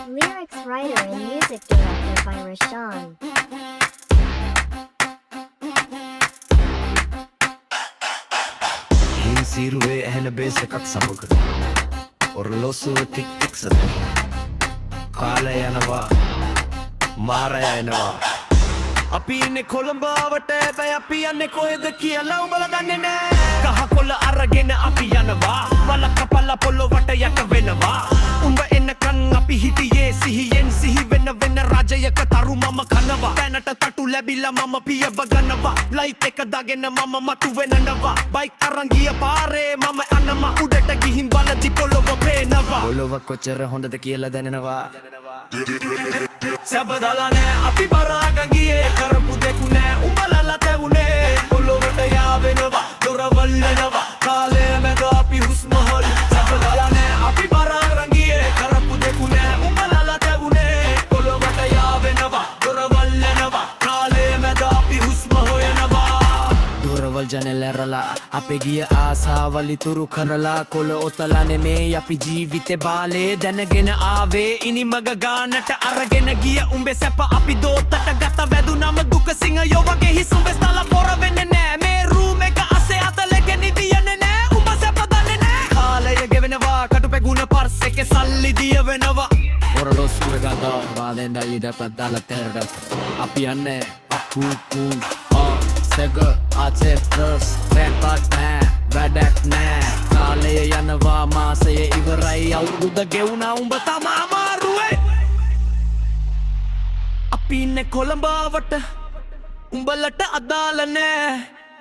Lyrics writer and music director by Rashawn. Siruwe ehna base ekak samaga orlosuwe tik tik sada kala yanawa mara yanawa අපි ඉන්නේ කොළඹවට හැබැයි අපි යන්නේ කොහෙද කියලා උඹලා දන්නේ නෑ කහ කොළ අරගෙන අපි යනවා වල කපලා පොළොවට යට වෙනවා උඹ එන්නකන් අපි හිටියේ සිහියෙන් සිහි වෙන වෙන රාජයක තරු මම කනවා දැනට තටු ලැබිලා මම පිය බගනවා ලයිට් එක දාගෙන මම මතු වෙනනවා බයික් අරන් ගිය පාරේ මම යනවා උඩට ගිහින් බලදි පොළොව පේනවා පොළොව කොච්චර හොඳද කියලා දැනෙනවා සබදලානේ අපි බරාග ගියේ කරපු දෙකු නෑ උඹලලා තැවුනේ පොළොවට යාවෙනවා දොරවල්ලනවා කාලේ මැද අපි හුස්ම හොල් සබදලානේ අපි බරාග ගියේ කරපු දෙකු නෑ උඹලලා තැවුනේ පොළොවට යාවෙනවා දොරවල්ලනවා කාලේ මැද අපි හුස්ම හොයනවා දොරවල් ජනෙල් ඇරලා අපේ ගිය ආසාවල් ඉතුරු කරලා කොළ ඔතලා නෙමේ අපි ජීවිතේ බාලේ දැනගෙන ආවේ ඉනිමග ගානට අරගෙන ගිය උඹේ සැප අපි දෝතට ගත වැදුනම දුක සිංහයෝ වගේ හිස් උඹේ ස්තල පොර වෙන්නේ නෑ මේ රූම් එක අසේ අතලගෙන ඉදියන්නේ නෑ උඹ සැප දන්නේ නෑ කාලය ගෙවෙනවා කටුපෙගුණ පර්ස් එකේ සල්ලි දිය වෙනවා ඔරලොස්සුව ගාදා බාදෙන්ද ඊට පද්දාලා තෙරට අපි යන්නේ කුකු සෙග ආචෙෆ්‍රස් රැපත් නෑ වැඩක් නෑ කාලය යනවා මාසය ඉවරයි අවුරුද්ද ගෙවුනා උඹ තමා අමාරුවේ අපි ඉන්නේ කොළඹවට උඹලට අදාළ නෑ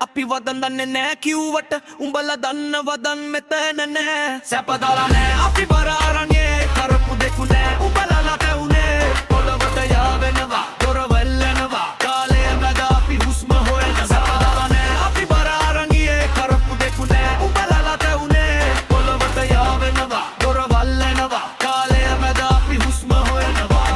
අපි වදන් දන්නේ නෑ කිව්වට උඹලා දන්න වදන් මෙතන නෑ සැපදලා නෑ අපි බර අරන්නේ කරපු දෙකු නෑ උඹලා තැවුනේ පොළොවට යාවෙනවා දොරවල්ලනවා කාලය මැද අපි හුස්ම හොයන සැපදලා නෑ අපි බර අරන්නේ කරපු දෙකු නෑ උඹලා තැවුනේ පොළොවට යාවෙනවා දොරවල්ලනවා කාලය මැද අපි හුස්ම හොයනවා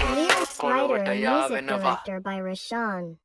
Lyrics writer and music director by Rashawn.